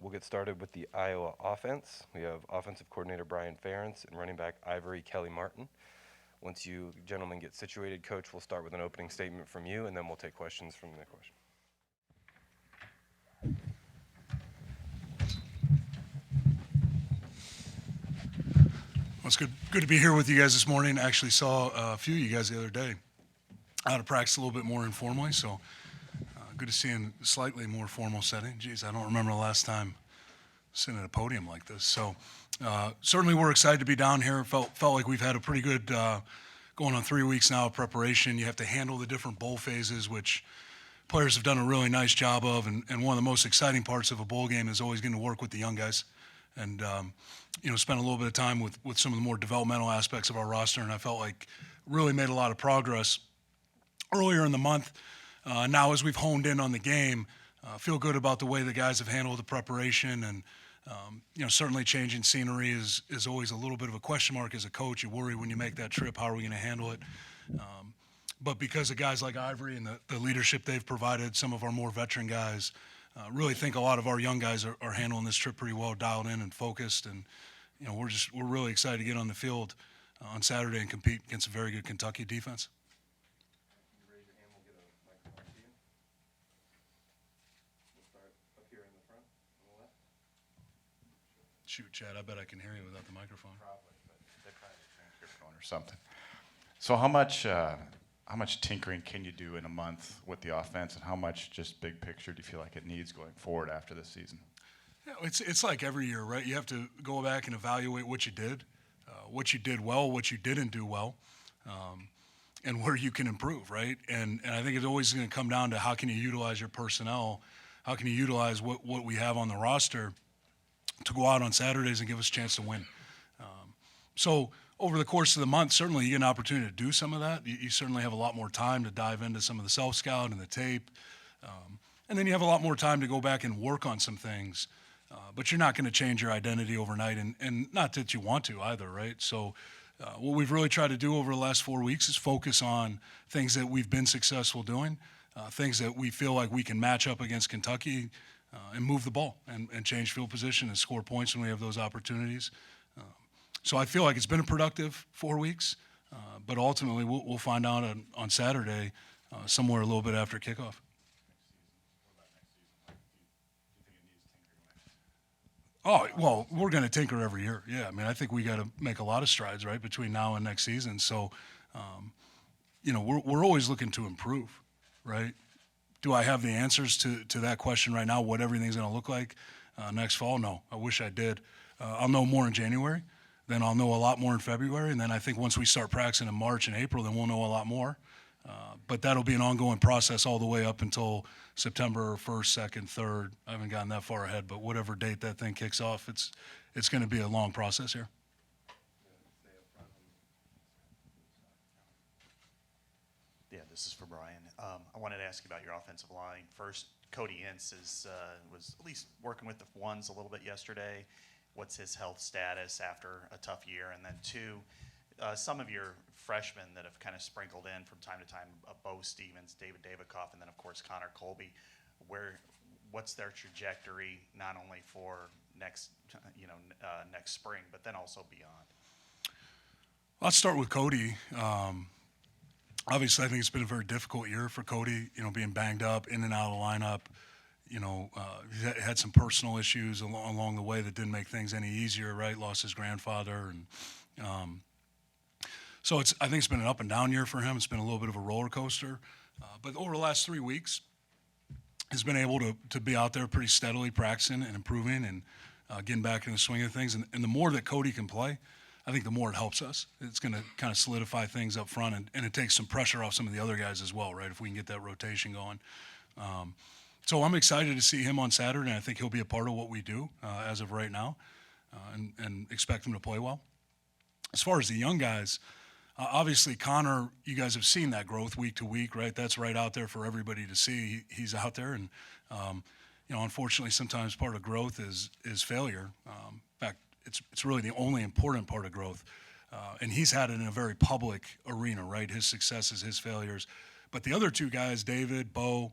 We'll get started with the Iowa offense. We have offensive coordinator Brian Ferentz and running back Ivory Kelly-Martin. Once you gentlemen get situated, Coach, we'll start with an opening statement from you, and then we'll take questions from the question. Well, it's good to be here with you guys this morning. I actually saw a few of you guys the other day out of practice a little bit more informally, so good to see you in a slightly more formal setting. Geez, I don't remember the last time sitting at a podium like this. So certainly we're excited to be down here. Felt like we've had a pretty good going on 3 weeks now of preparation. You have to handle the different bowl phases, which players have done a really nice job of, and one of the most exciting parts of a bowl game is always getting to work with the young guys and spend a little bit of time with some of the more developmental aspects of our roster, and I felt like really made a lot of progress earlier in the month. Now as we've honed in on the game, feel good about the way the guys have handled the preparation, and certainly changing scenery is always a little bit of a question mark as a coach. You worry when you make that trip, how are we going to handle it? But because of guys like Ivory and the leadership they've provided, some of our more veteran guys, really think a lot of our young guys are handling this trip pretty well, dialed in and focused, and we're really excited to get on the field on Saturday and compete against a very good Kentucky defense. Can you raise your hand? We'll get a microphone to you. We'll start up here in the front on the left. Shoot, Chad, I bet I can hear you without the microphone. Probably, but they probably have a transcript going or something. So how much tinkering can you do in a month with the offense, and how much just big picture do you feel like it needs going forward after this season? Yeah, it's like every year, right? You have to go back and evaluate what you did well, what you didn't do well, and where you can improve, right? And I think it's always going to come down to how can you utilize your personnel, how can you utilize what we have on the roster to go out on Saturdays and give us a chance to win. So over the course of the month, certainly you get an opportunity to do some of that. You certainly have a lot more time to dive into some of the self-scout and the tape. And then you have a lot more time to go back and work on some things. But you're not going to change your identity overnight, and not that you want to either, right? So what we've really tried to do over the last 4 weeks is focus on things that we've been successful doing, things that we feel like we can match up against Kentucky and move the ball and change field position and score points when we have those opportunities. So I feel like it's been a productive 4 weeks, but ultimately we'll find out on Saturday somewhere a little bit after kickoff. Oh, well, we're going to tinker every year. Yeah, I mean, I think we got to make a lot of strides, right, between now and next season. So, we're always looking to improve, right? Do I have the answers to that question right now, what everything's going to look like next fall? No, I wish I did. I'll know more in January. Then I'll know a lot more in February. And then I think once we start practicing in March and April, then we'll know a lot more. But that'll be an ongoing process all the way up until September 1st, 2nd, 3rd. I haven't gotten that far ahead, but whatever date that thing kicks off, it's going to be a long process here. Yeah, this is for Brian. I wanted to ask you about your offensive line. First, Cody Ince was at least working with the ones a little bit yesterday. What's his health status after a tough year? And then two, some of your freshmen that have kind of sprinkled in from time to time, Bo Stevens, David Davidoff, and then of course Connor Colby. What's their trajectory not only for next spring, but then also beyond? Let's start with Cody. Obviously, I think it's been a very difficult year for Cody. Being banged up, in and out of the lineup. He had some personal issues along the way that didn't make things any easier, right? Lost his grandfather, and so I think it's been an up and down year for him. It's been a little bit of a roller coaster, but over the last 3 weeks, he's been able to be out there pretty steadily practicing and improving and getting back in the swing of things. And the more that Cody can play, I think the more it helps us. It's going to kind of solidify things up front, and it takes some pressure off some of the other guys as well, right? If we can get that rotation going. So I'm excited to see him on Saturday, and I think he'll be a part of what we do as of right now, and expect him to play well. As far as the young guys, obviously Connor, you guys have seen that growth week to week, right? That's right out there for everybody to see. He's out there, and unfortunately, sometimes part of growth is failure. In fact, it's really the only important part of growth, and he's had it in a very public arena, right? His successes, his failures. But the other two guys, David, Bo,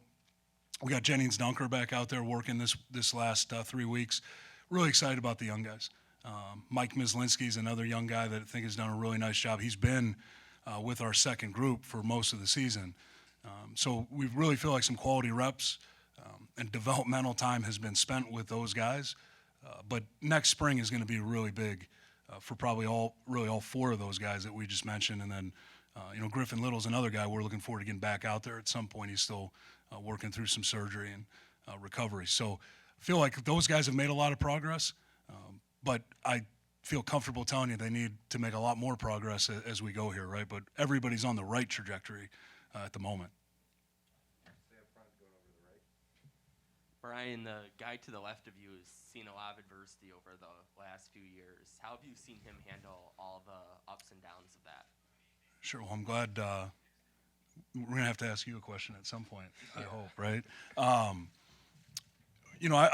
We got Jennings Dunker back out there working this last 3 weeks. Really excited about the young guys. Mike Mislinski's another young guy that I think has done a really nice job. He's been with our second group for most of the season. So we really feel like some quality reps and developmental time has been spent with those guys. But next spring is going to be really big for probably all four of those guys that we just mentioned. And then, Griffin Little's another guy we're looking forward to getting back out there at some point. He's still working through some surgery and recovery. So I feel like those guys have made a lot of progress, but I feel comfortable telling you they need to make a lot more progress as we go here, right? But everybody's on the right trajectory at the moment. Brian, the guy to the left of you has seen a lot of adversity over the last few years. How have you seen him handle all the ups and downs of that? Sure. Well, I'm glad we're going to have to ask you a question at some point, I hope, right? I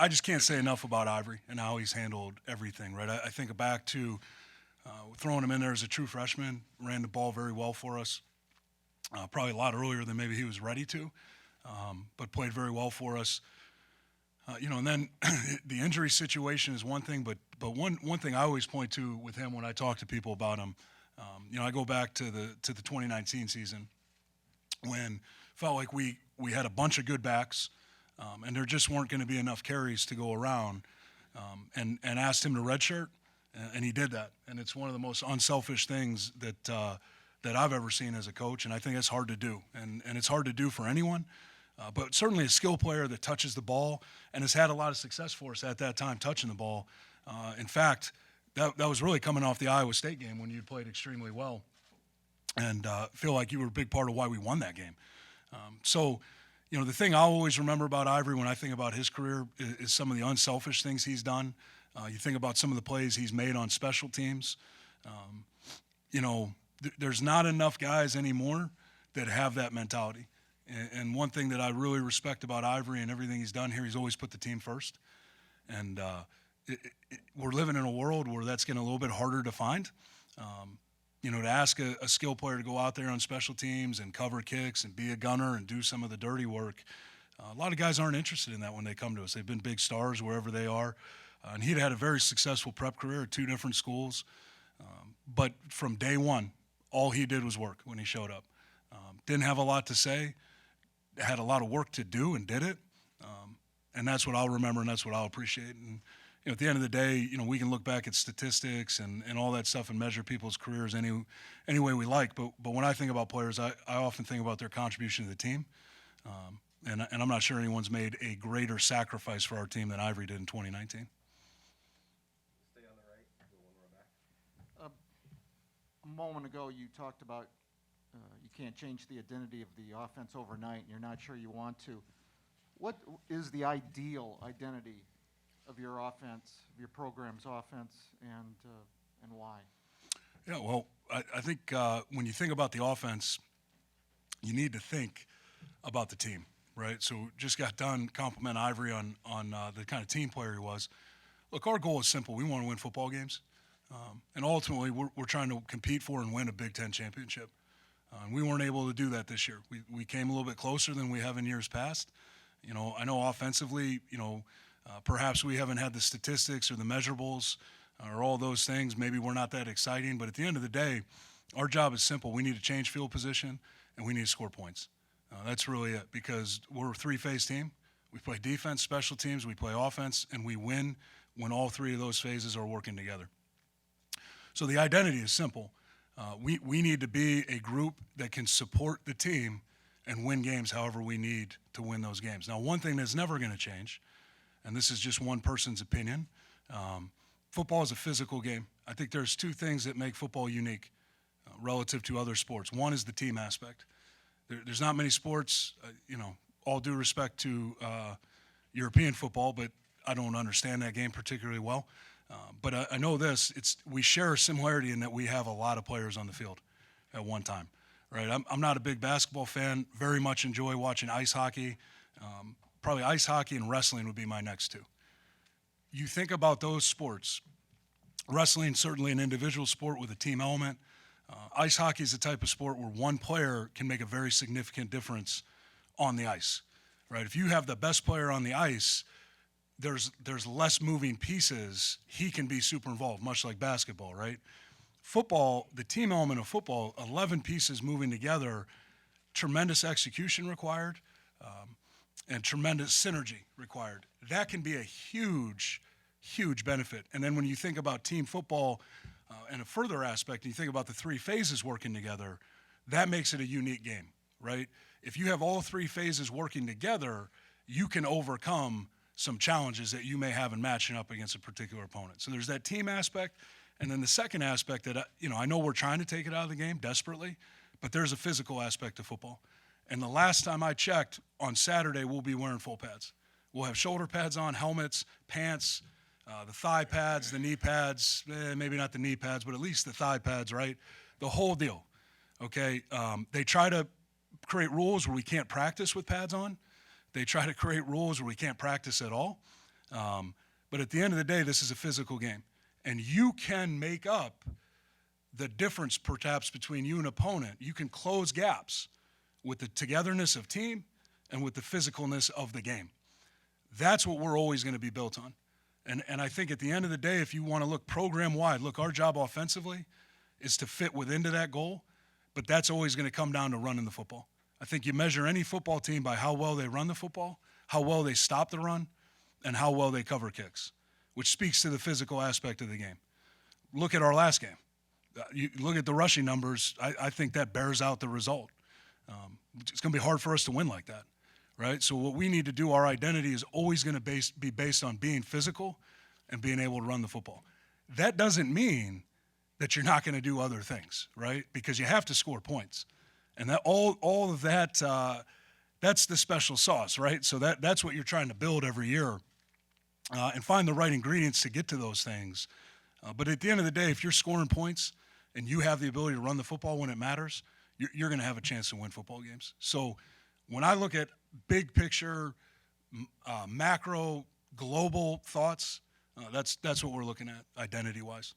just can't say enough about Ivory and how he's handled everything, right? I think back to throwing him in there as a true freshman, ran the ball very well for us, probably a lot earlier than maybe he was ready to, but played very well for us. And then the injury situation is one thing, but one thing I always point to with him when I talk to people about him, I go back to the 2019 season when felt like we had a bunch of good backs, and there just weren't going to be enough carries to go around, and asked him to redshirt, and he did that. And it's one of the most unselfish things that I've ever seen as a coach, and I think it's hard to do, and it's hard to do for anyone. But certainly a skill player that touches the ball and has had a lot of success for us at that time touching the ball. In fact, that was really coming off the Iowa State game when you played extremely well, and feel like you were a big part of why we won that game. The thing I'll always remember about Ivory when I think about his career is some of the unselfish things he's done. You think about some of the plays he's made on special teams. There's not enough guys anymore that have that mentality. And one thing that I really respect about Ivory and everything he's done here, he's always put the team first. And we're living in a world where that's getting a little bit harder to find. To ask a skill player to go out there on special teams and cover kicks and be a gunner and do some of the dirty work, a lot of guys aren't interested in that when they come to us. They've been big stars wherever they are. And he'd had a very successful prep career at 2 different schools. But from day one, all he did was work when he showed up. Didn't have a lot to say. Had a lot of work to do and did it, and that's what I'll remember and that's what I'll appreciate. And at the end of the day, we can look back at statistics and all that stuff and measure people's careers any way we like. But when I think about players, I often think about their contribution to the team, and I'm not sure anyone's made a greater sacrifice for our team than Ivory did in 2019. Stay on the right. Go one row back. A moment ago, you talked about you can't change the identity of the offense overnight, and you're not sure you want to. What is the ideal identity of your offense, of your program's offense, and why? Yeah, well, I think when you think about the offense, you need to think about the team, right? So just got done compliment Ivory on the kind of team player he was. Look, our goal is simple. We want to win football games, and ultimately we're trying to compete for and win a Big Ten championship. And we weren't able to do that this year. We came a little bit closer than we have in years past. I know offensively, perhaps we haven't had the statistics or the measurables or all those things. Maybe we're not that exciting. But at the end of the day, our job is simple. We need to change field position, and we need to score points. That's really it, because we're a 3-phase team. We play defense, special teams, we play offense, and we win when all 3 of those phases are working together. So the identity is simple. We need to be a group that can support the team and win games however we need to win those games. Now, one thing that's never going to change, and this is just one person's opinion, football is a physical game. I think there's 2 things that make football unique relative to other sports. One is the team aspect. There's not many sports, all due respect to European football, but I don't understand that game particularly well. But I know this, we share a similarity in that we have a lot of players on the field at one time, right? I'm not a big basketball fan, very much enjoy watching ice hockey. Probably ice hockey and wrestling would be my next 2. You think about those sports, wrestling, certainly an individual sport with a team element. Ice hockey is the type of sport where one player can make a very significant difference on the ice. right? If you have the best player on the ice, there's less moving pieces. He can be super involved, much like basketball, right? Football, the team element of football, 11 pieces moving together, tremendous execution required, and tremendous synergy required. That can be a huge, huge benefit. And then when you think about team football and a further aspect, and you think about the three phases working together, that makes it a unique game, right? If you have all three phases working together, you can overcome some challenges that you may have in matching up against a particular opponent. So there's that team aspect. And then the second aspect that, I know we're trying to take it out of the game desperately, but there's a physical aspect to football. And the last time I checked, on Saturday, we'll be wearing full pads. We'll have shoulder pads on, helmets, pants, the thigh pads, the knee pads, maybe not the knee pads, but at least the thigh pads, right? The whole deal, okay? They try to create rules where we can't practice with pads on. They try to create rules where we can't practice at all. But at the end of the day, this is a physical game. And you can make up the difference perhaps between you and opponent. You can close gaps with the togetherness of team and with the physicalness of the game. That's what we're always going to be built on. And I think at the end of the day, if you want to look program-wide, look, our job offensively is to fit within that goal, but that's always going to come down to running the football. I think you measure any football team by how well they run the football, how well they stop the run, and how well they cover kicks, which speaks to the physical aspect of the game. Look at our last game. You look at the rushing numbers, I think that bears out the result. It's going to be hard for us to win like that, right? So what we need to do, our identity is always going to be based on being physical and being able to run the football. That doesn't mean that you're not going to do other things, right? Because you have to score points. And that all of that, that's the special sauce, right? So that's what you're trying to build every year and find the right ingredients to get to those things. But at the end of the day, if you're scoring points and you have the ability to run the football when it matters, you're going to have a chance to win football games. So when I look at big picture, macro, global thoughts, that's what we're looking at identity-wise.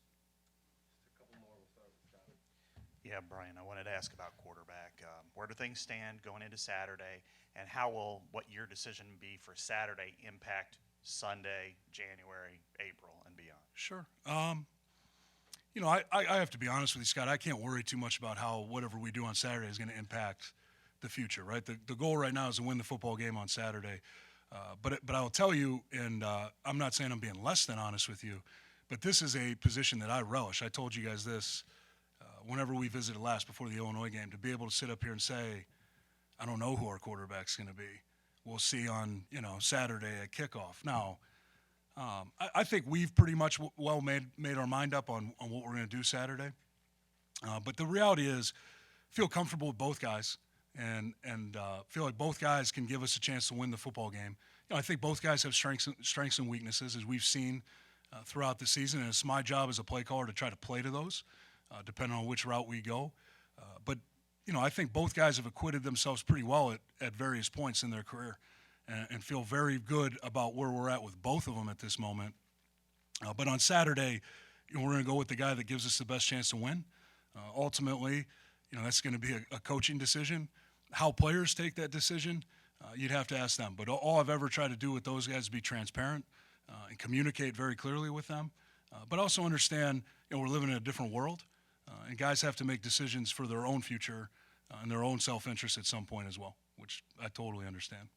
Yeah, Brian, I wanted to ask about quarterback. Where do things stand going into Saturday, and how will what your decision be for Saturday impact Sunday, January, April, and beyond? Sure. I have to be honest with you, Scott. I can't worry too much about how whatever we do on Saturday is going to impact the future, right? The goal right now is to win the football game on Saturday. But I will tell you, and I'm not saying I'm being less than honest with you, but this is a position that I relish. I told you guys this whenever we visited last before the Illinois game, to be able to sit up here and say, I don't know who our quarterback's going to be. We'll see on Saturday at kickoff. Now, I think we've pretty much well made our mind up on what we're going to do Saturday. But the reality is, feel comfortable with both guys, and feel like both guys can give us a chance to win the football game. I think both guys have strengths and weaknesses, as we've seen throughout the season, and it's my job as a play caller to try to play to those, depending on which route we go. But I think both guys have acquitted themselves pretty well at various points in their career, and feel very good about where we're at with both of them at this moment. But on Saturday, we're going to go with the guy that gives us the best chance to win. Ultimately, that's going to be a coaching decision. How players take that decision, you'd have to ask them. But all I've ever tried to do with those guys is be transparent and communicate very clearly with them. But also understand, we're living in a different world, and guys have to make decisions for their own future and their own self-interest at some point as well, which I totally understand.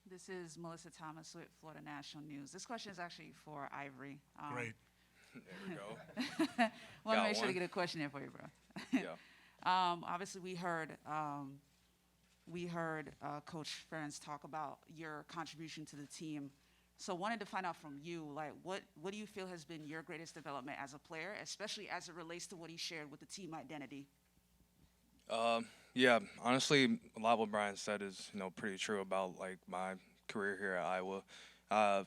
This is Melissa Thomas with Florida National News. This question is actually for Ivory. Great. There we go. Want to Got make sure to one. get a question in for you, bro. Yeah. Obviously, we heard Coach Ferentz talk about your contribution to the team. So wanted to find out from you, like, what do you feel has been your greatest development as a player, especially as it relates to what he shared with the team identity? Yeah, honestly, a lot of what Brian said is, pretty true about, like, my career here at Iowa.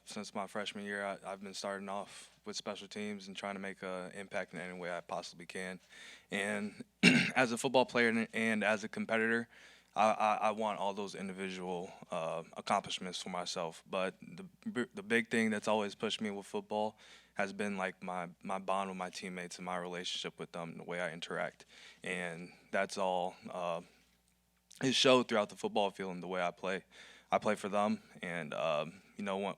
Since my freshman year, I've been starting off with special teams and trying to make an impact in any way I possibly can. And as a football player and as a competitor, I want all those individual accomplishments for myself. But the big thing that's always pushed me with football has been like my bond with my teammates and my relationship with them, the way I interact. And that's all it showed throughout the football field and the way I play. I play for them, and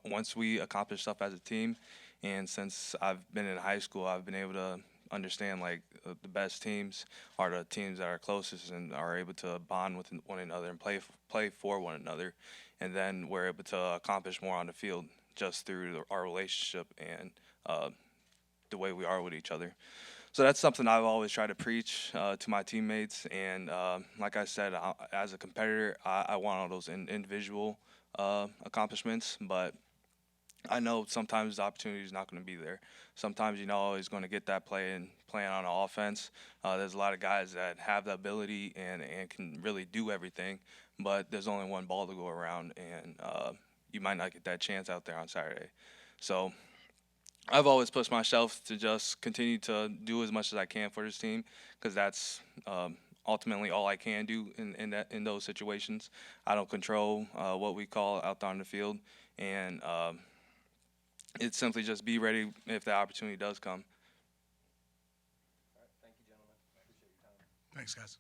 once we accomplish stuff as a team, and since I've been in high school, I've been able to understand like the best teams are the teams that are closest and are able to bond with one another and play for one another, and then we're able to accomplish more on the field just through our relationship and the way we are with each other. So that's something I've always tried to preach to my teammates. And like I said, as a competitor, I want all those individual accomplishments, but I know sometimes the opportunity is not going to be there. Sometimes you're not always going to get that play and playing on an offense. There's a lot of guys that have the ability and can really do everything, but there's only one ball to go around, and you might not get that chance out there on Saturday. So I've always pushed myself to just continue to do as much as I can for this team, because that's ultimately all I can do in those situations. I don't control what we call out there on the field, and it's simply just be ready if the opportunity does come. Thank you, gentlemen. Appreciate your time. Thanks, guys.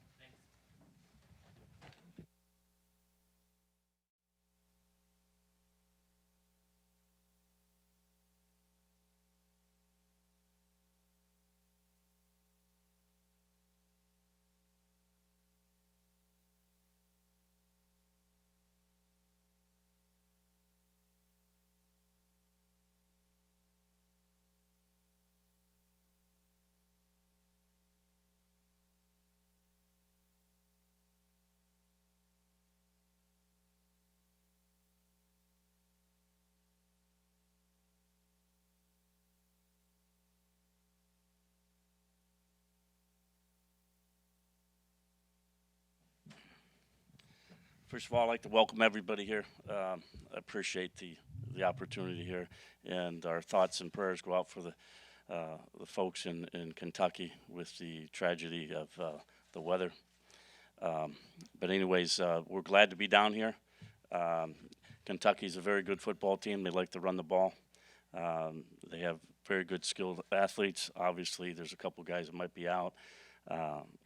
First of all, I'd like to welcome everybody here. I appreciate the opportunity here, and our thoughts and prayers go out for the folks in Kentucky with the tragedy of the weather. But anyways, we're glad to be down here. Kentucky's a very good football team. They like to run the ball. They have very good skilled athletes. Obviously, there's a couple guys that might be out.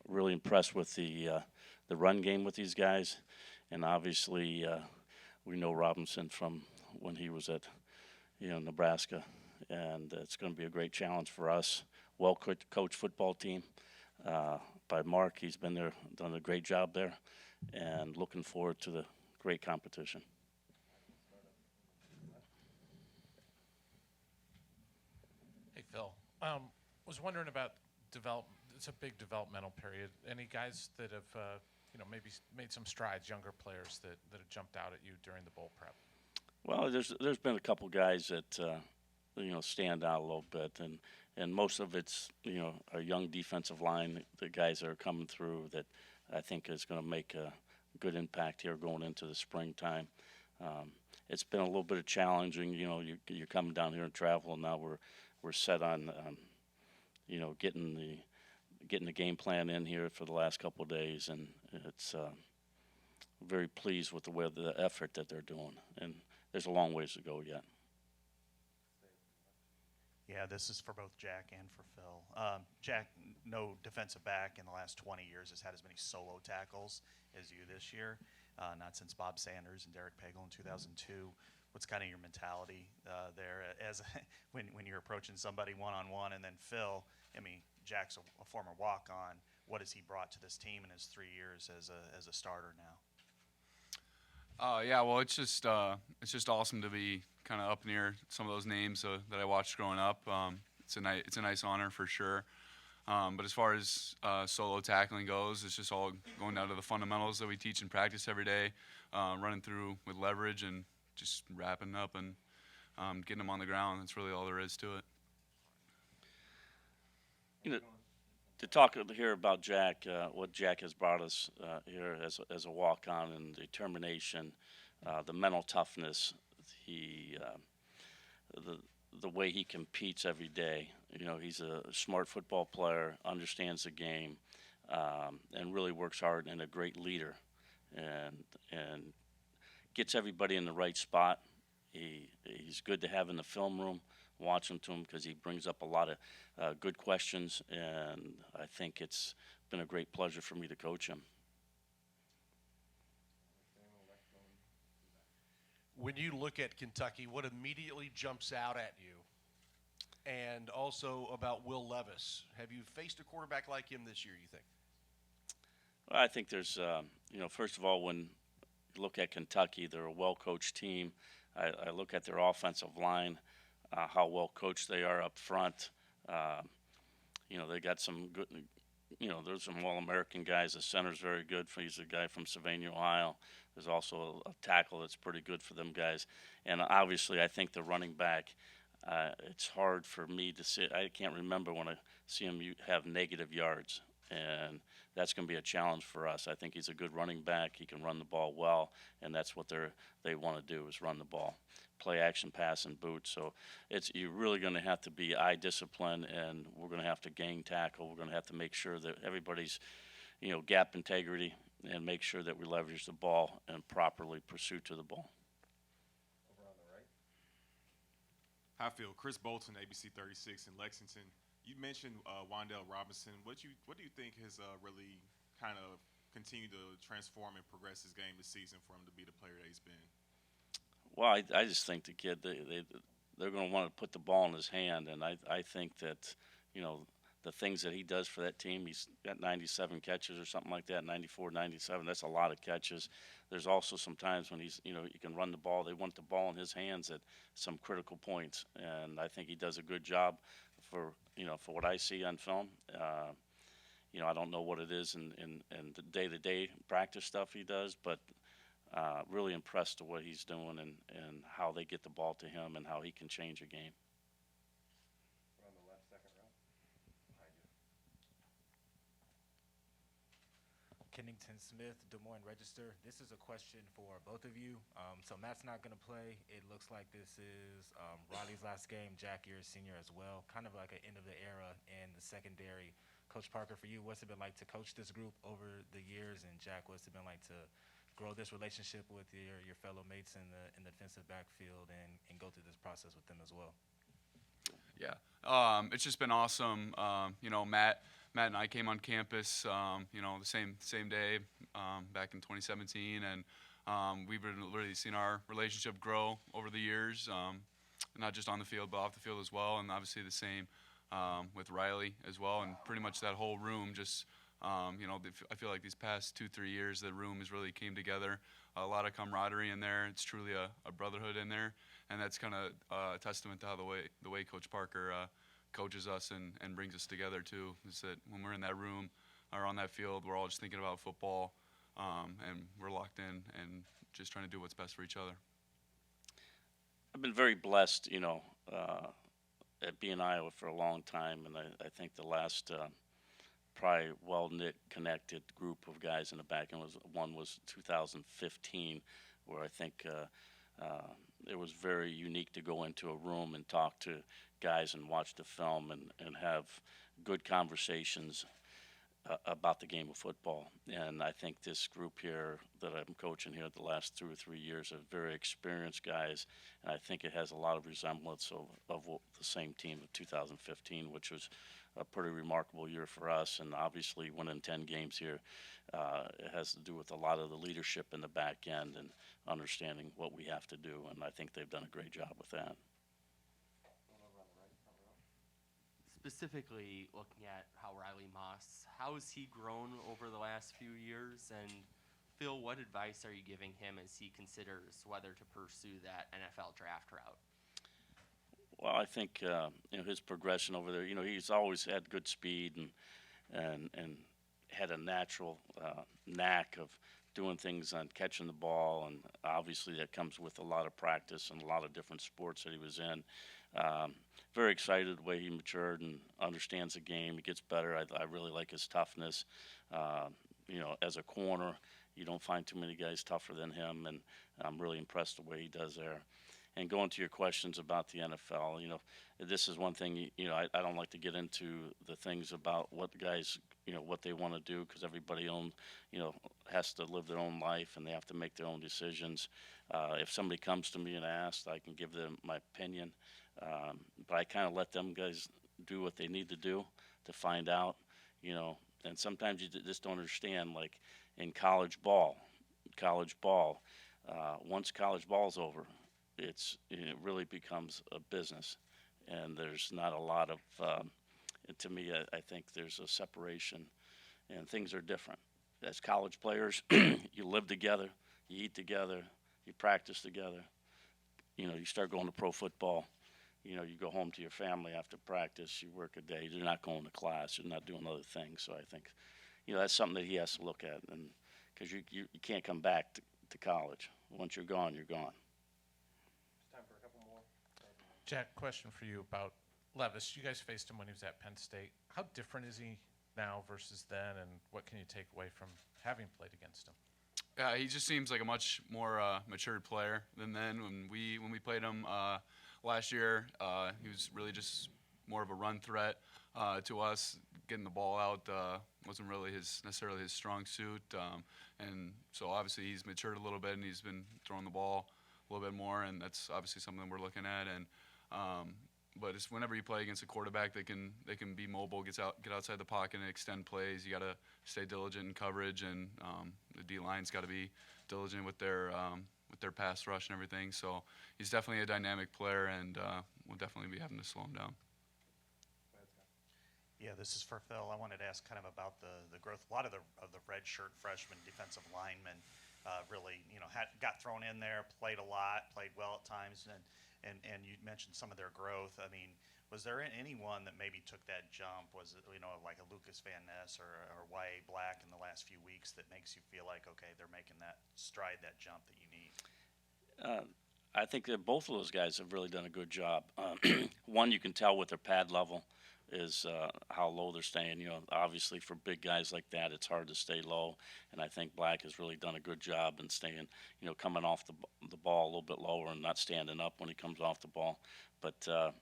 Really impressed with the run game with these guys. And obviously, we know Robinson from when he was at, Nebraska, and it's going to be a great challenge for us. Well-coached football team by Mark. He's been there, done a great job there, and looking forward to the great competition. Hey, Phil. Was wondering about it's a big developmental period. Any guys that have maybe made some strides, younger players that have jumped out at you during the bowl prep? Well, there's been a couple guys that stand out a little bit, and most of it's our young defensive line, the guys that are coming through that I think is going to make a good impact here going into the springtime. It's been a little bit of challenging. You're coming down here and travel, and now we're set on getting the game plan in here for the last couple of days, and it's very pleased with the effort that they're doing, and there's a long ways to go yet. Yeah, this is for both Jack and for Phil. Jack, no defensive back in the last 20 years has had as many solo tackles as you this year, not since Bob Sanders and Derek Pagel in 2002. What's kind of your mentality there as when you're approaching somebody one-on-one? And then Phil, Jack's a former walk-on. What has he brought to this team in his 3 years as a starter now? Yeah, well, it's just awesome to be kind of up near some of those names that I watched growing up. It's a nice honor for sure. But as far as solo tackling goes, it's just all going down to the fundamentals that we teach in practice every day, running through with leverage and just wrapping up and getting them on the ground. That's really all there is to it. To talk here about Jack, what Jack has brought us here as a walk-on, and the determination, the mental toughness, the way he competes every day. He's a smart football player, understands the game, and really works hard, and a great leader, and gets everybody in the right spot. He's good to have in the film room. Watching to him because he brings up a lot of good questions, and I think it's been a great pleasure for me to coach him. when you look at Kentucky, what immediately jumps out at you? And also about Will Levis. Have you faced a quarterback like him this year, you think? Well, I think there's, first of all, when you look at Kentucky, they're a well-coached team. I look at their offensive line, how well coached they are up front. They got some good, there's some All-American guys. The center's very good. He's a guy from Sylvania, Ohio. There's also a tackle that's pretty good for them guys. And obviously, I think the running back, it's hard for me to see. I can't remember when I see him have negative yards. And that's going to be a challenge for us. I think he's a good running back. He can run the ball well, and that's what they want to do is run the ball, play action, pass, and boot. So you're really going to have to be eye discipline, and we're going to have to gang tackle. We're going to have to make sure that everybody's, gap integrity, and make sure that we leverage the ball and properly pursue to the ball. Over on the right. Hi, Phil. Chris Bolton, ABC 36 in Lexington. You mentioned Wandale Robinson. What do you think has really kind of continued to transform and progress his game this season for him to be the player that he's been? Well, I just think the kid, they're going to want to put the ball in his hand, and I think that, the things that he does for that team, he's got 97 catches or something like that, 94, 97. That's a lot of catches. There's also some times when he can run the ball. They want the ball in his hands at some critical points, and I think he does a good job for what I see on film. I don't know what it is in the day-to-day practice stuff he does, but really impressed with what he's doing and how they get the ball to him and how he can change a game. We're on the left, second row. Behind you. Kennington Smith, Des Moines Register. This is a question for both of you. So Matt's not going to play. It looks like this is Riley's last game. Jack, you're a senior as well. Kind of like an end of the era in the secondary. Coach Parker, for you, what's it been like to coach this group over the years? And Jack, what's it been like to grow this relationship with your fellow mates in the defensive backfield and go through this process with them as well? Yeah, it's just been awesome. Matt and I came on campus, the same day back in 2017, and we've really seen our relationship grow over the years, not just on the field but off the field as well, and obviously the same with Riley as well, and pretty much that whole room just. I feel like these past 2-3 years, the room has really came together. A lot of camaraderie in there. It's truly a brotherhood in there, and that's kind of a testament to how the way Coach Parker coaches us and brings us together too. Is that when we're in that room or on that field, we're all just thinking about football, and we're locked in and just trying to do what's best for each other. I've been very blessed, at being in Iowa for a long time, and I think the last. Probably well-knit, connected group of guys in the back end. One was 2015, where I think it was very unique to go into a room and talk to guys and watch the film and have good conversations about the game of football. And I think this group here that I'm coaching here the last 2 or 3 years are very experienced guys, and I think it has a lot of resemblance of the same team of 2015, which was a pretty remarkable year for us, and obviously winning 10 games here, it has to do with a lot of the leadership in the back end and understanding what we have to do, and I think they've done a great job with that. Specifically looking at how Riley Moss, how has he grown over the last few years? And Phil, what advice are you giving him as he considers whether to pursue that NFL draft route? Well, I think his progression over there. He's always had good speed and had a natural knack of doing things on catching the ball, and obviously that comes with a lot of practice and a lot of different sports that he was in. Very excited the way he matured and understands the game. He gets better. I really like his toughness. As a corner, you don't find too many guys tougher than him, and I'm really impressed the way he does there. And going to your questions about the NFL, this is one thing, I don't like to get into the things about what the guys, what they want to do, because everybody has to live their own life and they have to make their own decisions. If somebody comes to me and asks, I can give them my opinion, but I kind of let them guys do what they need to do to find out, and sometimes you just don't understand, like in college ball, Once college ball's over, it really becomes a business, and there's not a lot of. To me, I think there's a separation, and things are different. As college players, you live together, you eat together, you practice together. You start going to pro football. You go home to your family after practice. You work a day. You're not going to class. You're not doing other things. So I think, that's something that he has to look at, and because you can't come back to college. Once you're gone, you're gone. Time for a couple more. Jack, question for you about Levis. You guys faced him when he was at Penn State. How different is he now versus then, and what can you take away from having played against him? Yeah, he just seems like a much more matured player than then. When we played him last year, he was really just more of a run threat to us. Getting the ball out wasn't really necessarily his strong suit, and so obviously he's matured a little bit, and he's been throwing the ball a little bit more, and that's obviously something we're looking at. And but it's whenever you play against a quarterback, they can be mobile, get outside the pocket and extend plays. You got to stay diligent in coverage, and the D line's got to be diligent with their pass rush and everything. So he's definitely a dynamic player, and we'll definitely be having to slow him down. Yeah, this is for Phil. I wanted to ask kind of about the growth. A lot of the redshirt freshman defensive linemen really, got thrown in there, played a lot, played well at times, and you mentioned some of their growth. I mean, was there anyone that maybe took that jump? Was it, like a Lucas Van Ness or Y.A. Black in the last few weeks that makes you feel like, okay, they're making that stride, that jump that you need? I think that both of those guys have really done a good job. One, you can tell with their pad level is how low they're staying. Obviously for big guys like that, it's hard to stay low, and I think Black has really done a good job in staying, coming off the ball a little bit lower and not standing up when he comes off the ball. But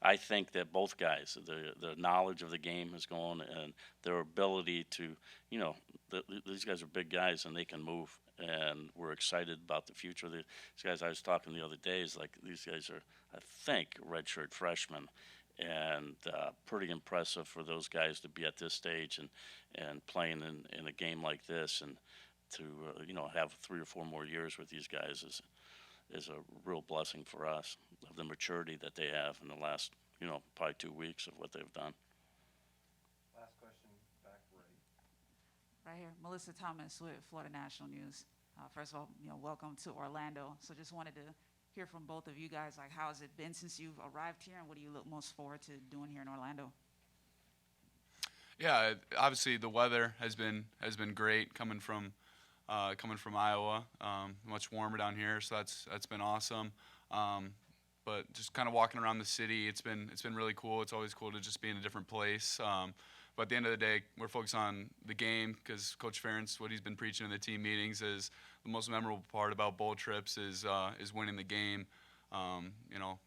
I think that both guys, the knowledge of the game is going, and their ability to, these guys are big guys and they can move, and we're excited about the future. These guys I was talking the other day is like these guys are, I think, redshirt freshmen. And pretty impressive for those guys to be at this stage and playing in a game like this, and to have 3 or 4 more years with these guys is a real blessing for us, of the maturity that they have in the last probably 2 weeks of what they've done. Last question, back Right here, Melissa Thomas with Florida National News. First of all, welcome to Orlando. So just wanted to hear from both of you guys, like, how has it been since you've arrived here, and what do you look most forward to doing here in Orlando? Yeah, obviously the weather has been great coming from Iowa. Much warmer down here, so that's been awesome. But just kind of walking around the city, it's been really cool. It's always cool to just be in a different place. But at the end of the day, we're focused on the game, because Coach Ferentz, what he's been preaching in the team meetings is the most memorable part about bowl trips is winning the game.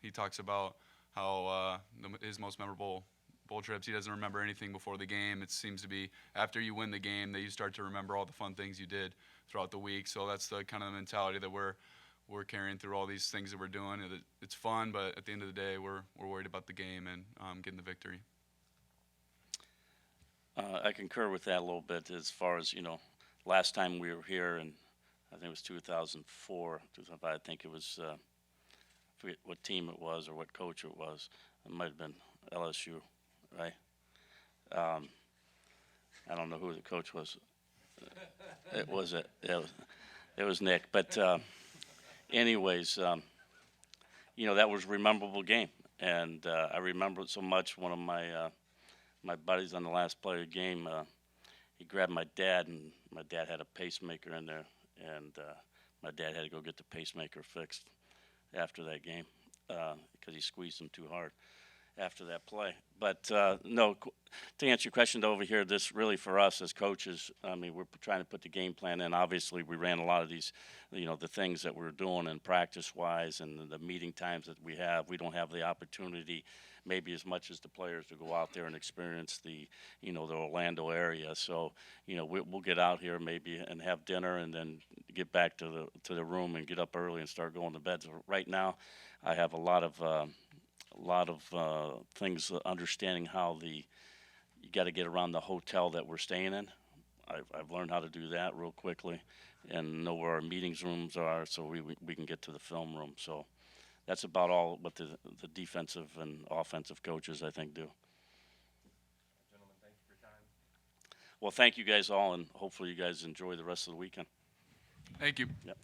He talks about how his most memorable bowl trips, he doesn't remember anything before the game. It seems to be after you win the game that you start to remember all the fun things you did throughout the week. So that's the kind of mentality that we're carrying through all these things that we're doing. It's fun, but at the end of the day, we're worried about the game and getting the victory. I concur with that a little bit. As far as last time we were here, and I think it was 2004, 2005. I think it was, I forget what team it was or what coach it was. It might have been LSU, right? I don't know who the coach was. It was Nick. But anyways, that was a memorable game, and I remember it so much. One of my buddies on the last play of the game, he grabbed my dad, and my dad had a pacemaker in there, and my dad had to go get the pacemaker fixed after that game because he squeezed him too hard after that play. But no, to answer your question over here, this really for us as coaches, I mean, we're trying to put the game plan in. Obviously, we ran a lot of these, the things that we're doing in practice-wise and the meeting times that we have. We don't have the opportunity maybe as much as the players to go out there and experience the Orlando area. So, we'll get out here maybe and have dinner and then get back to the room and get up early and start going to bed. So right now, I have a lot of things, understanding how you got to get around the hotel that we're staying in. I've learned how to do that real quickly and know where our meetings rooms are so we can get to the film room. So that's about all what the defensive and offensive coaches, I think, do. Gentlemen, thank you for your time. Well, thank you guys all, and hopefully you guys enjoy the rest of the weekend. Thank you. Yep.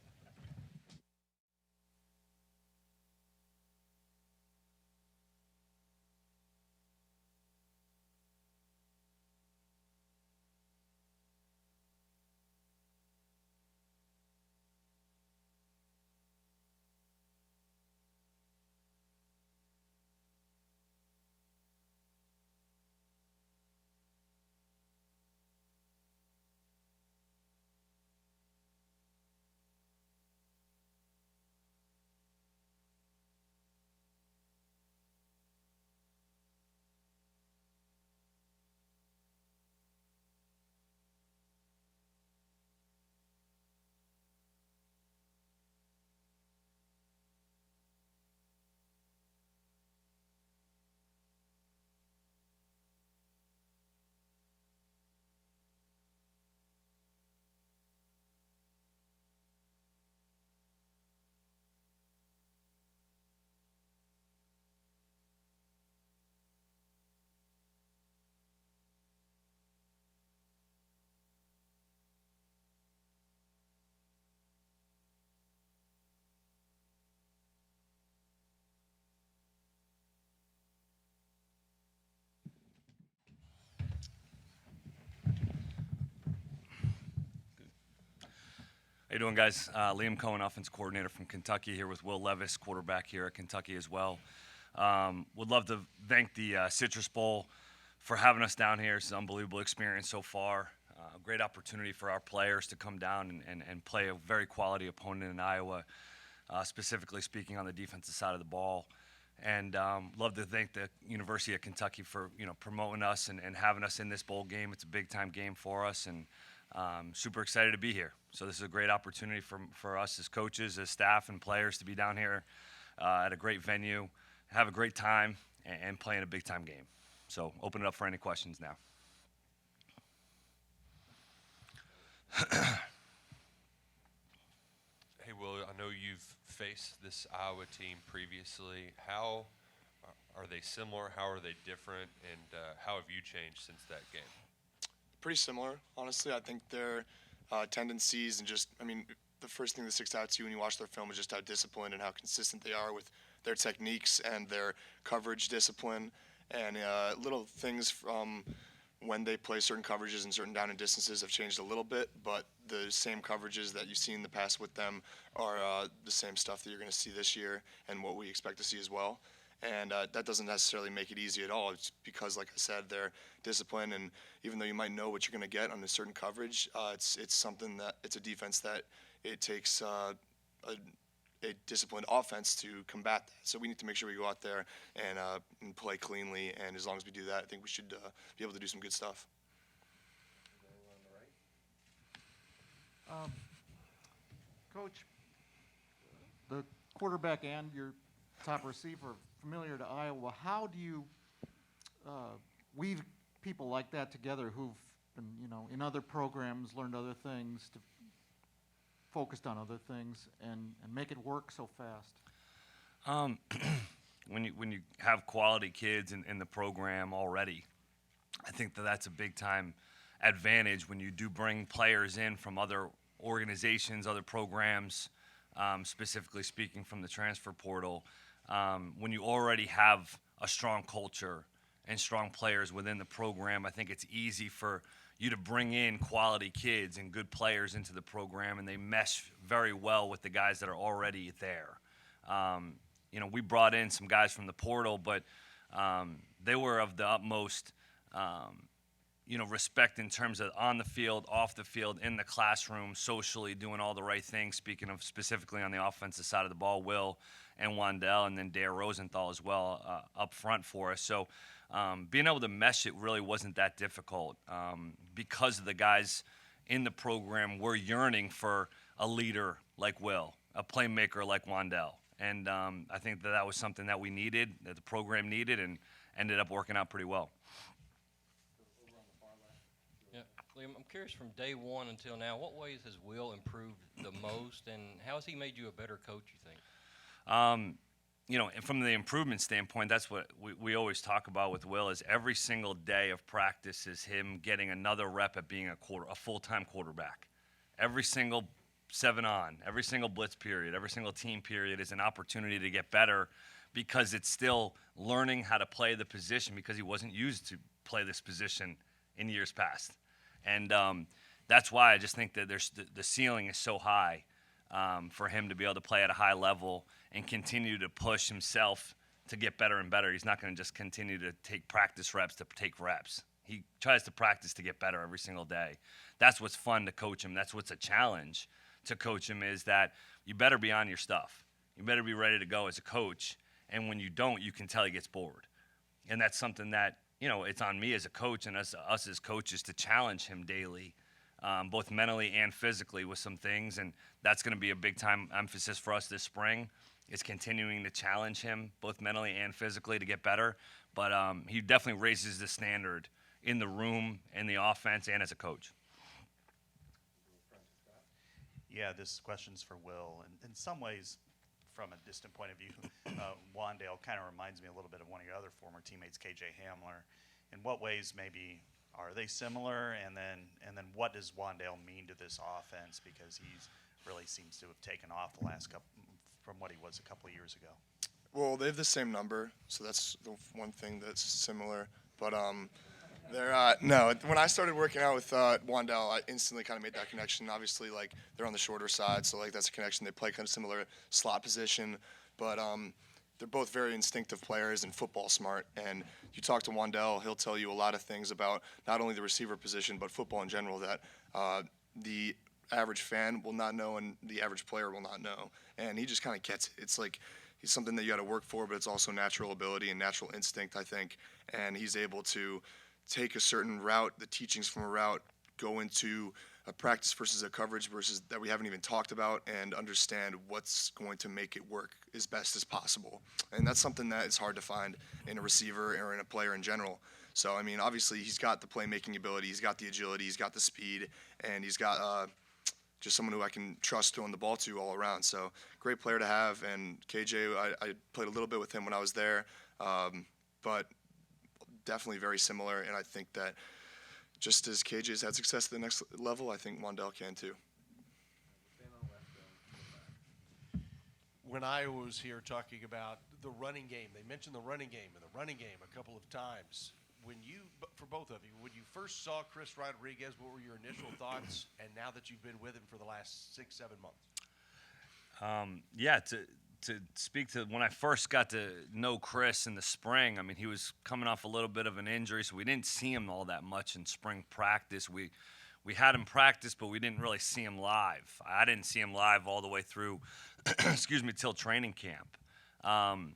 How you doing, guys? Liam Coen, offense coordinator from Kentucky, here with Will Levis, quarterback here at Kentucky as well. Would love to thank the Citrus Bowl for having us down here. It's an unbelievable experience so far. Great opportunity for our players to come down and play a very quality opponent in Iowa, specifically speaking on the defensive side of the ball. And love to thank the University of Kentucky for promoting us and having us in this bowl game. It's a big-time game for us, and super excited to be here. So this is a great opportunity for us as coaches, as staff, and players to be down here at a great venue, have a great time, and play in a big-time game. So open it up for any questions now. Hey, Will, I know you've faced this Iowa team previously. How are they similar? How are they different? And how have you changed since that game? Pretty similar, honestly. I think their tendencies and the first thing that sticks out to you when you watch their film is just how disciplined and how consistent they are with their techniques and their coverage discipline, and little things from when they play certain coverages and certain down and distances have changed a little bit, but the same coverages that you've seen in the past with them are the same stuff that you're going to see this year and what we expect to see as well. And that doesn't necessarily make it easy at all. It's because, like I said, they're disciplined, and even though you might know what you're going to get on a certain coverage, it's a defense that it takes a disciplined offense to combat that. So we need to make sure we go out there and play cleanly, and as long as we do that, I think we should be able to do some good stuff. Coach, the quarterback and your top receiver familiar to Iowa. How do you weave people like that together who've been, in other programs, learned other things, focused on other things, and make it work so fast? When you have quality kids in the program already, I think that's a big time advantage when you do bring players in from other organizations, other programs, specifically speaking from the transfer portal. When you already have a strong culture and strong players within the program, I think it's easy for you to bring in quality kids and good players into the program, and they mesh very well with the guys that are already there. We brought in some guys from the portal, but they were of the utmost respect in terms of on the field, off the field, in the classroom, socially, doing all the right things, speaking of specifically on the offensive side of the ball, Will and Wandell, and then Dare Rosenthal as well up front for us. So being able to mesh it really wasn't that difficult because of the guys in the program were yearning for a leader like Will, a playmaker like Wandell. And I think that was something that we needed, that the program needed, and ended up working out pretty well. Liam, I'm curious from day one until now, what ways has Will improved the most, and how has he made you a better coach, you think? You know, and from the improvement standpoint, that's what we always talk about with Will is every single day of practice is him getting another rep at being a full-time quarterback. Every single 7-on, every single blitz period, every single team period is an opportunity to get better because it's still learning how to play the position because he wasn't used to play this position in years past. And that's why I just think that the ceiling is so high for him to be able to play at a high level and continue to push himself to get better and better. He's not going to just continue to take practice reps to take reps. He tries to practice to get better every single day. That's what's fun to coach him. That's what's a challenge to coach him is that you better be on your stuff. You better be ready to go as a coach. And when you don't, you can tell he gets bored. And that's something that, you know, it's on me as a coach and us as coaches to challenge him daily, both mentally and physically with some things. And that's going to be a big time emphasis for us this spring is continuing to challenge him both mentally and physically to get better. But he definitely raises the standard in the room, in the offense, and as a coach. Yeah, this question's for Will. And in some ways, from a distant point of view, Wandale kind of reminds me a little bit of one of your other former teammates, KJ Hamler. In what ways maybe are they similar? And then what does Wandale mean to this offense? Because he's really seems to have taken off the last couple from what he was a couple of years ago. Well, they have the same number, so that's the one thing that's similar. But no, when I started working out with Wandale, I instantly kind of made that connection. Obviously, like they're on the shorter side, so like that's a connection. They play kind of similar slot position, but they're both very instinctive players and football smart. And you talk to Wandale, he'll tell you a lot of things about not only the receiver position but football in general that the average fan will not know and the average player will not know. And he just kind of gets it. It's like he's something that you got to work for, but it's also natural ability and natural instinct, I think. And he's able to take a certain route, the teachings from a route, go into a practice versus a coverage versus that we haven't even talked about, and understand what's going to make it work as best as possible. And that's something that is hard to find in a receiver or in a player in general. So, I mean, obviously he's got the playmaking ability, he's got the agility, he's got the speed, and he's got just someone who I can trust throwing the ball to all around. So, great player to have. And KJ, I played a little bit with him when I was there, but definitely very similar. And I think that just as KJ's had success at the next level, I think Wandale can too. When I was here talking about the running game, they mentioned the running game a couple of times. When you, for both of you, when you first saw Chris Rodriguez, what were your initial thoughts? And now that you've been with him for the last 6-7 months? Yeah, to speak to when I first got to know Chris in the spring, I mean, he was coming off a little bit of an injury, so we didn't see him all that much in spring practice. We had him practice, but we didn't really see him live. I didn't see him live all the way through, till training camp. I'm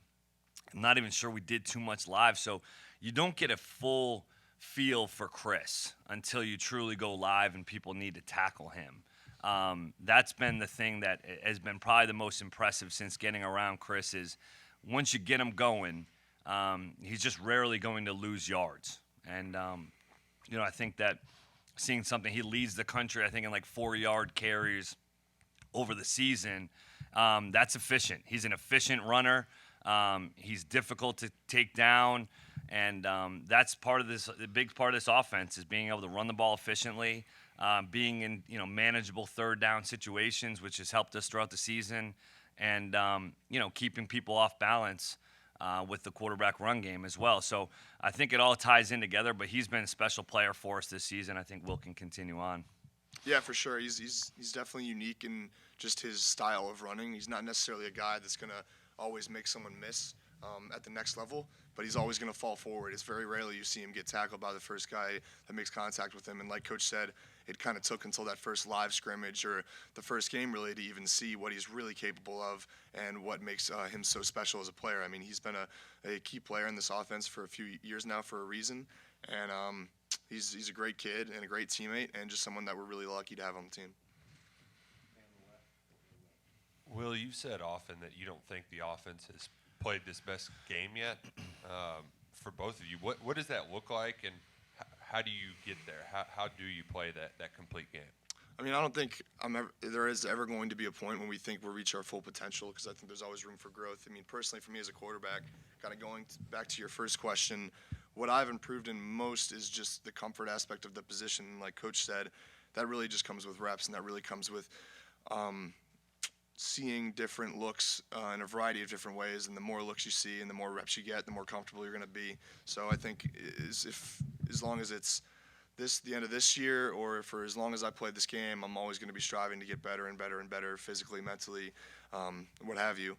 not even sure we did too much live, so you don't get a full feel for Chris until you truly go live and people need to tackle him. That's been the thing that has been probably the most impressive since getting around Chris is once you get him going, he's just rarely going to lose yards. And, I think that seeing something, he leads the country, I think, in like 4-yard carries over the season. That's efficient. He's an efficient runner. He's difficult to take down. And that's part of this, the big part of this offense is being able to run the ball efficiently. Being in manageable third down situations, which has helped us throughout the season, and keeping people off balance with the quarterback run game as well. So I think it all ties in together. But he's been a special player for us this season. I think Will can continue on. Yeah, for sure. He's definitely unique in just his style of running. He's not necessarily a guy that's gonna always make someone miss at the next level, but he's always going to fall forward. It's very rarely you see him get tackled by the first guy that makes contact with him. And like Coach said, it kind of took until that first live scrimmage or the first game really to even see what he's really capable of and what makes him so special as a player. I mean, he's been a key player in this offense for a few years now for a reason. And he's a great kid and a great teammate and just someone that we're really lucky to have on the team. Will, you said often that you don't think the offense has played this best game yet. For both of you, what does that look like, and how do you get there? How do you play that complete game? I mean, I don't think there is ever going to be a point when we think we'll reach our full potential, because I think there's always room for growth. I mean, personally, for me as a quarterback, kind of going back to your first question, what I've improved in most is just the comfort aspect of the position. Like Coach said, that really just comes with reps, and that really comes with seeing different looks in a variety of different ways. And the more looks you see and the more reps you get, the more comfortable you're going to be. So I think as long as it's the end of this year, or for as long as I play this game, I'm always going to be striving to get better and better and better physically, mentally, what have you.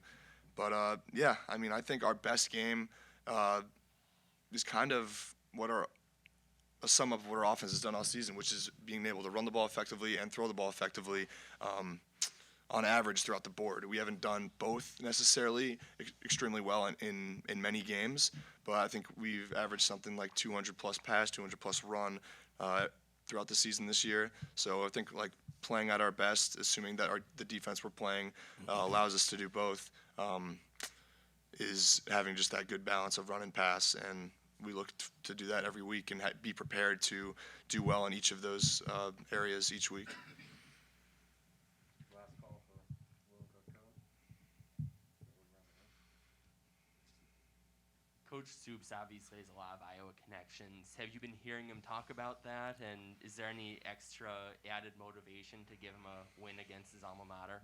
But yeah, I mean, I think our best game is kind of a sum of what our offense has done all season, which is being able to run the ball effectively and throw the ball effectively on average throughout the board. We haven't done both necessarily extremely well in many games, but I think we've averaged something like 200 plus pass, 200 plus run throughout the season this year. So I think like playing at our best, assuming that the defense we're playing allows us to do both, is having just that good balance of run and pass, and we look to do that every week and be prepared to do well in each of those areas each week. Coach Soups obviously has a lot of Iowa connections. Have you been hearing him talk about that? And is there any extra added motivation to give him a win against his alma mater?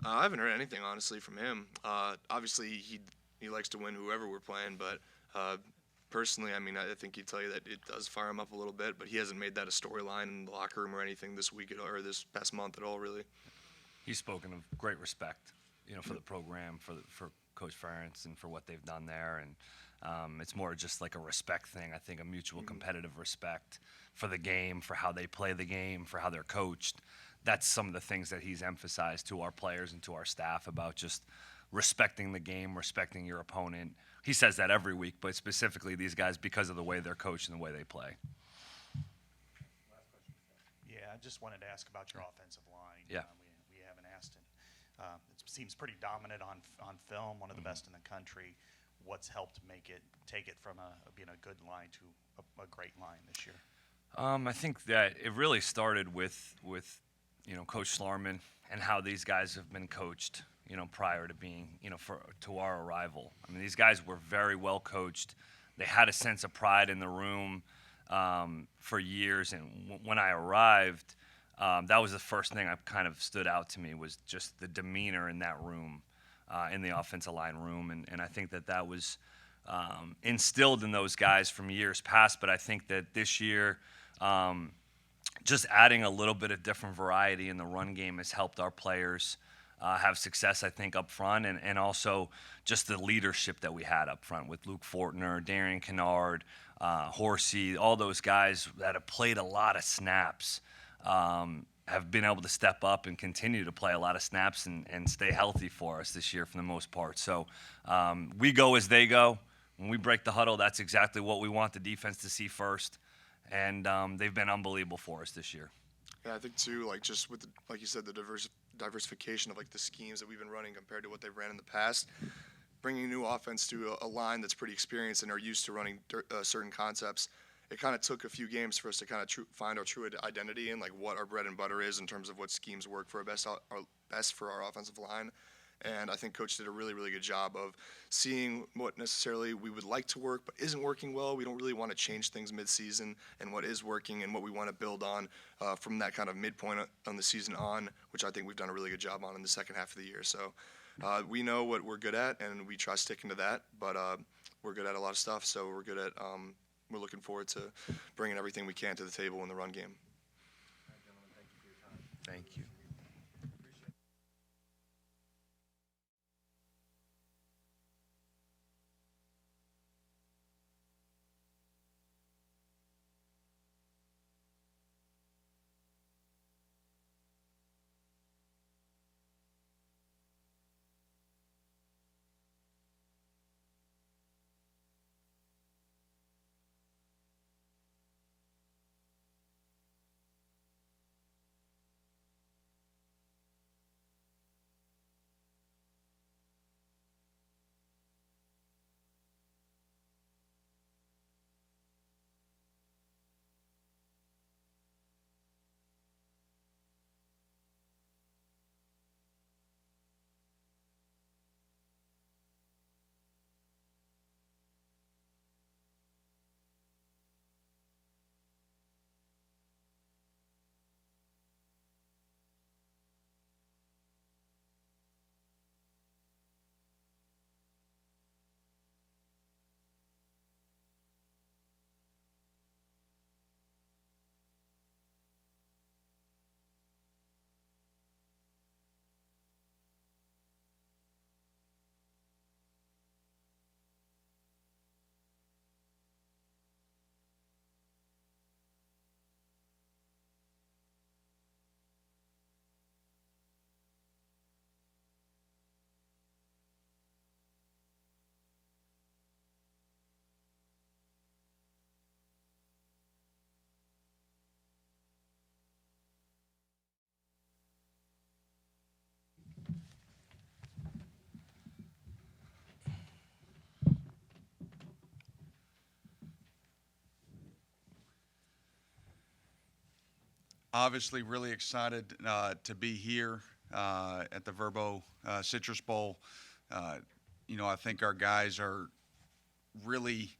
I haven't heard anything, honestly, from him. Obviously, he likes to win whoever we're playing, but personally, I mean, I think he'd tell you that it does fire him up a little bit, but he hasn't made that a storyline in the locker room or anything this week or this past month at all, really. He's spoken of great respect, for the program, for Coach Ferentz and for what they've done there, and it's more just like a respect thing. I think a mutual competitive respect for the game, for how they play the game, for how they're coached. That's some of the things that he's emphasized to our players and to our staff about just respecting the game, respecting your opponent. He says that every week, but specifically these guys because of the way they're coached and the way they play. Yeah, I just wanted to ask about your offensive line. Yeah. We haven't asked it. It seems pretty dominant on film, one of the best in the country. What's helped take it from being a good line to a great line this year? I think that it really started with Coach Schlarman and how these guys have been coached, prior to being, to our arrival. I mean, these guys were very well coached. They had a sense of pride in the room for years. And when I arrived, that was the first thing that kind of stood out to me, was just the demeanor in that room, in the offensive line room. And I think that was instilled in those guys from years past. But I think that this year, just adding a little bit of different variety in the run game has helped our players have success, I think, up front, and also just the leadership that we had up front with Luke Fortner, Darian Kennard, Horsey, all those guys that have played a lot of snaps, have been able to step up and continue to play a lot of snaps and stay healthy for us this year for the most part. So we go as they go. When we break the huddle, that's exactly what we want the defense to see first. And they've been unbelievable for us this year. Yeah, I think too, like just with like you said, the diversification of like the schemes that we've been running compared to what they've ran in the past, bringing new offense to a line that's pretty experienced and are used to running certain concepts. It kind of took a few games for us to kind of find our true identity and like what our bread and butter is in terms of what schemes work for our best for our offensive line. And I think Coach did a really, really good job of seeing what necessarily we would like to work but isn't working well. We don't really want to change things mid-season, and what is working and what we want to build on from that kind of midpoint on the season on, which I think we've done a really good job on in the second half of the year. So we know what we're good at, and we try sticking to that, but we're good at a lot of stuff, so we're looking forward to bringing everything we can to the table in the run game. Thank you. Obviously, really excited to be here at the Vrbo Citrus Bowl. I think our guys are really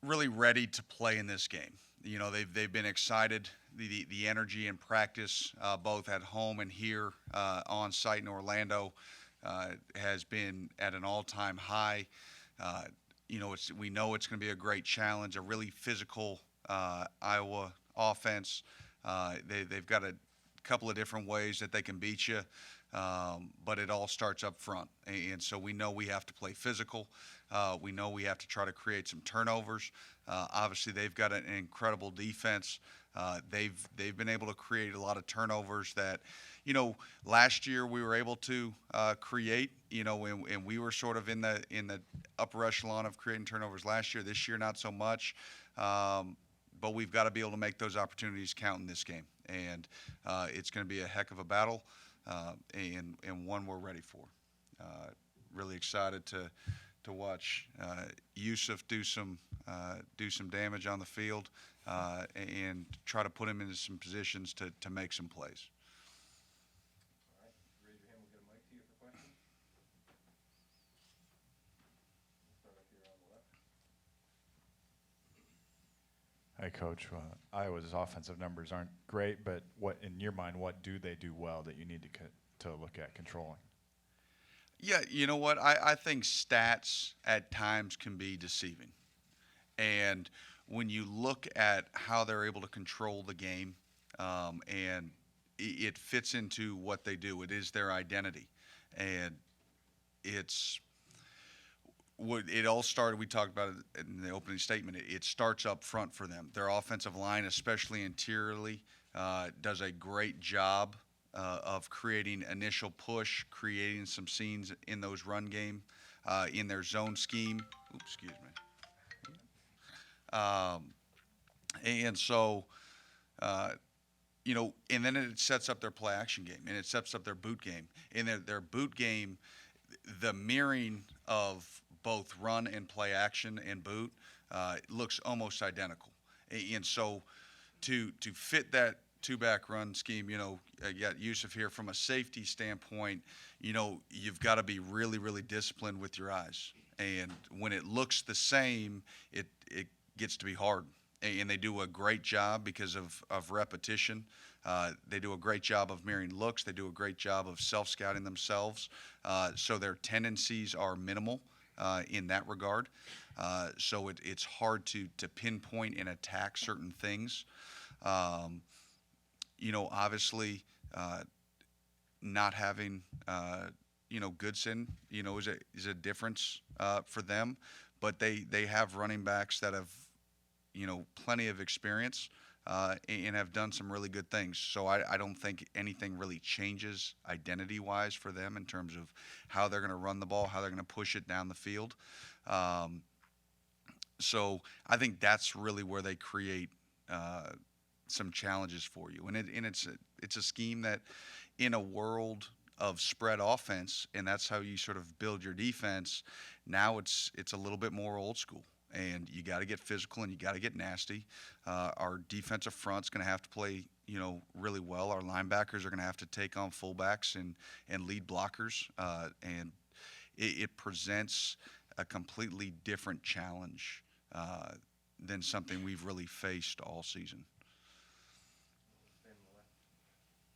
ready to play in this game. They've been excited. The energy in practice, both at home and here on site in Orlando, has been at an all-time high. We know it's going to be a great challenge, a really physical Iowa offense. They've got a couple of different ways that they can beat you, but it all starts up front. And so we know we have to play physical. We know we have to try to create some turnovers. Obviously, they've got an incredible defense. They've been able to create a lot of turnovers that, last year we were able to create, and we were sort of in the upper echelon of creating turnovers last year. This year, not so much. But we've got to be able to make those opportunities count in this game. And it's going to be a heck of a battle and one we're ready for. Really excited to watch Yusuf do some damage on the field and try to put him into some positions to make some plays. All right, raise your hand. We'll get a mic to you for questions. Start up here on the left. Hi, Coach. Iowa's offensive numbers aren't great, but what, in your mind, what do they do well that you need to look at controlling? Yeah, you know what? I think stats at times can be deceiving. And when you look at how they're able to control the game, and it fits into what they do, it is their identity. And it all started, we talked about it in the opening statement, it starts up front for them. Their offensive line, especially interiorly, does a great job of creating initial push, creating some scenes in those run game, in their zone scheme. Oops, excuse me. And so, and then it sets up their play action game, and it sets up their boot game. In their boot game, the mirroring of both run and play action and boot looks almost identical. And so to fit that two-back run scheme, you got Yusuf here from a safety standpoint, you've got to be really, really disciplined with your eyes. And when it looks the same, it gets to be hard. And they do a great job because of repetition. They do a great job of mirroring looks. They do a great job of self-scouting themselves. So their tendencies are minimal in that regard. So it's hard to pinpoint and attack certain things. Obviously, not having, Goodson, is a difference for them. But they have running backs that have, plenty of experience and have done some really good things. So I don't think anything really changes identity-wise for them in terms of how they're going to run the ball, how they're going to push it down the field. So I think that's really where they create some challenges for you. And it's a scheme that, in a world of spread offense, and that's how you sort of build your defense, now it's a little bit more old school. And you got to get physical and you got to get nasty. Our defensive front's going to have to play, really well. Our linebackers are going to have to take on fullbacks and lead blockers. And it presents a completely different challenge than something we've really faced all season.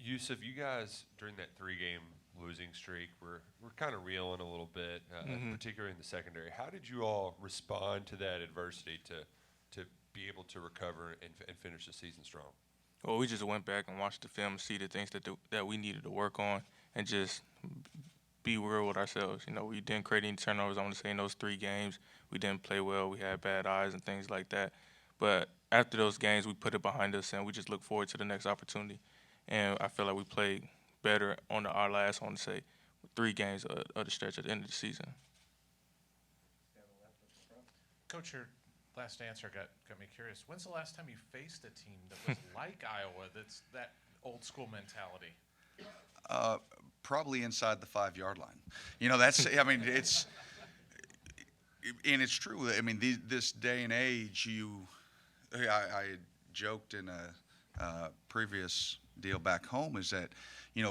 Yusuf, you guys during that 3-game losing streak were kind of reeling a little bit, particularly in the secondary. How did you all respond to that adversity to be able to recover and finish the season strong? Well, we just went back and watched the film, see the things that we needed to work on, and just be real with ourselves. We didn't create any turnovers. I want to say in those 3 games, we didn't play well. We had bad eyes and things like that. But after those games, we put it behind us, and we just look forward to the next opportunity. And I feel like we played better on our last, I want to say, 3 games of the stretch at the end of the season. Coach, your last answer got me curious. When's the last time you faced a team that was like Iowa, that's that old school mentality? Probably inside the 5-yard line. That's, it's, and it's true. This day and age, I joked in previous deal back home is that,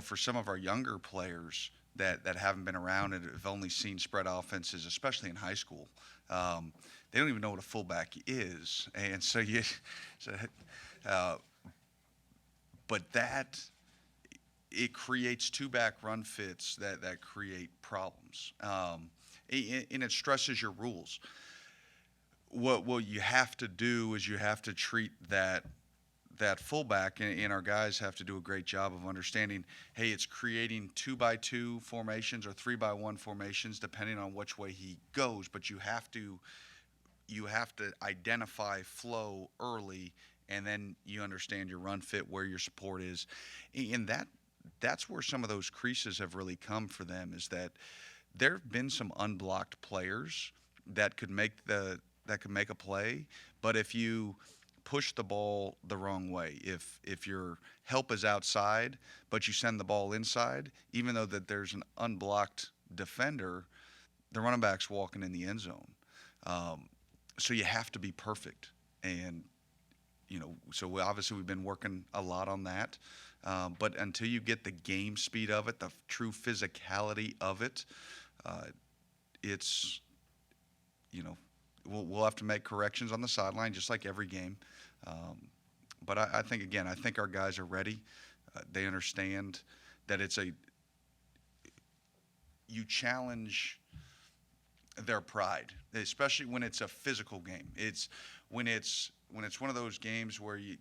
for some of our younger players that haven't been around and have only seen spread offenses, especially in high school, they don't even know what a fullback is. And so but it creates two-back run fits that create problems. And it stresses your rules. What you have to do is you have to treat that fullback, and our guys have to do a great job of understanding, hey, it's creating 2-by-2 formations or 3-by-1 formations, depending on which way he goes. But you have to identify flow early, and then you understand your run fit, where your support is. And that's where some of those creases have really come for them, is that there have been some unblocked players that could make a play, but if you push the ball the wrong way, if your help is outside but you send the ball inside, even though that there's an unblocked defender, the running back's walking in the end zone. So you have to be perfect, and so obviously we've been working a lot on that. But until you get the game speed of it, the true physicality of it, it's, we'll have to make corrections on the sideline, just like every game. But I think our guys are ready. They understand that you challenge their pride, especially when it's a physical game. It's when it's one of those games where you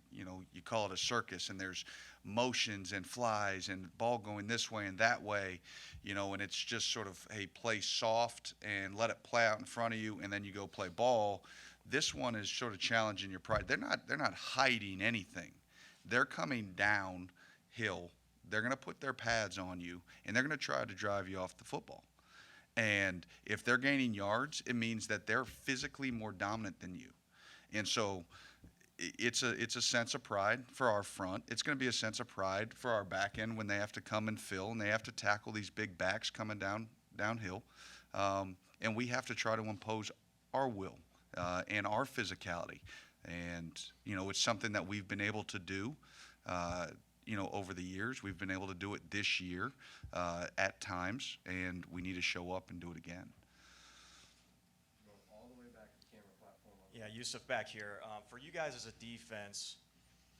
call it a circus, and there's motions and flies and ball going this way and that way, and it's just sort of, hey, play soft and let it play out in front of you, and then you go play ball. This one is sort of challenging your pride. They're not hiding anything. They're coming downhill. They're going to put their pads on you, and they're going to try to drive you off the football. And if they're gaining yards, it means that they're physically more dominant than you. And so it's a sense of pride for our front. It's going to be a sense of pride for our back end when they have to come and fill, and they have to tackle these big backs coming downhill. And we have to try to impose our will and our physicality. And, it's something that we've been able to do, over the years. We've been able to do it this year at times, and we need to show up and do it again. Yeah, Yusuf back here. For you guys as a defense,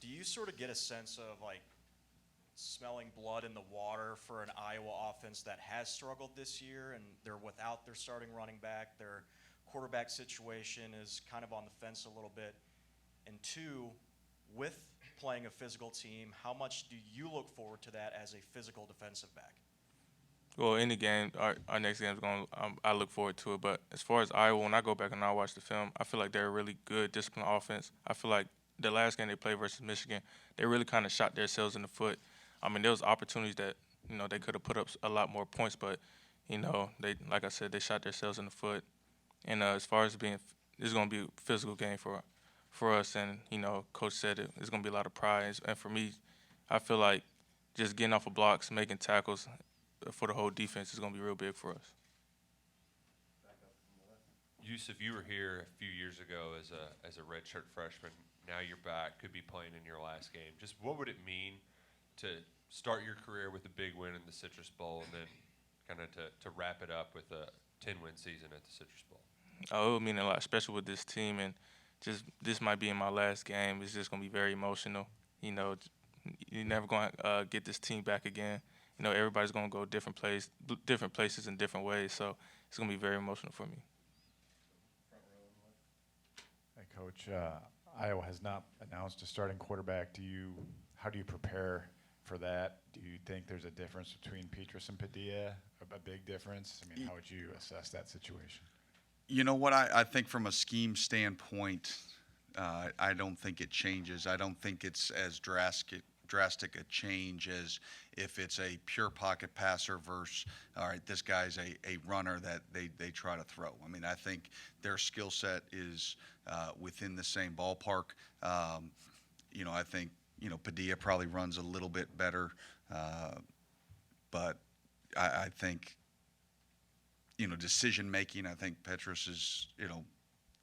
do you sort of get a sense of smelling blood in the water for an Iowa offense that has struggled this year, and they're without their starting running back? Their quarterback situation is kind of on the fence a little bit. And two, with playing a physical team, how much do you look forward to that as a physical defensive back? Well, any game, our next game is going. I look forward to it. But as far as Iowa, when I go back and I watch the film, I feel like they're a really good, disciplined offense. I feel like the last game they played versus Michigan, they really kind of shot themselves in the foot. I mean, there was opportunities that they could have put up a lot more points, but they, like I said, they shot themselves in the foot. And as far as this is going to be a physical game for us, and Coach said it's going to be a lot of pride. And for me, I feel like just getting off of blocks, making tackles for the whole defense is going to be real big for us. Yusuf, you were here a few years ago as a redshirt freshman. Now you're back, could be playing in your last game. Just what would it mean to start your career with a big win in the Citrus Bowl, and then kind of to wrap it up with a 10-win season at the Citrus Bowl? Oh, it would mean a lot, especially with this team, and just this might be in my last game. It's just going to be very emotional. You're never going to get this team back again. Everybody's going to go different places in different ways, so it's going to be very emotional for me. Hey, Coach, Iowa has not announced a starting quarterback. How do you prepare for that? Do you think there's a difference between Petrus and Padilla, a big difference? I mean, how would you assess that situation? You know what? I think from a scheme standpoint, I don't think it changes. I don't think it's as drastic a change as if it's a pure pocket passer versus, all right, this guy's a runner that they try to throw. I mean, I think their skill set is within the same ballpark. I think, Padilla probably runs a little bit better, but I think, decision making, I think Petrus is,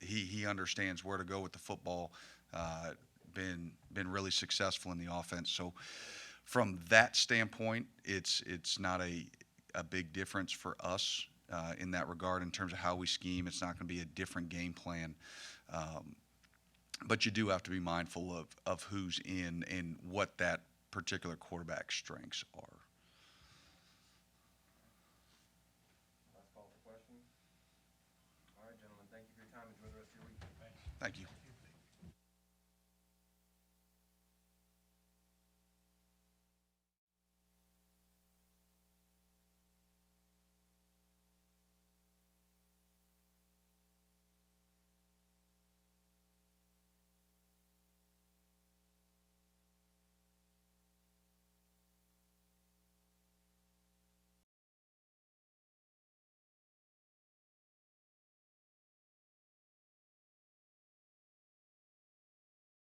he understands where to go with the football. been really successful in the offense. So from that standpoint, it's not a big difference for us in that regard in terms of how we scheme. It's not going to be a different game plan. But you do have to be mindful of who's in and what that particular quarterback's strengths are.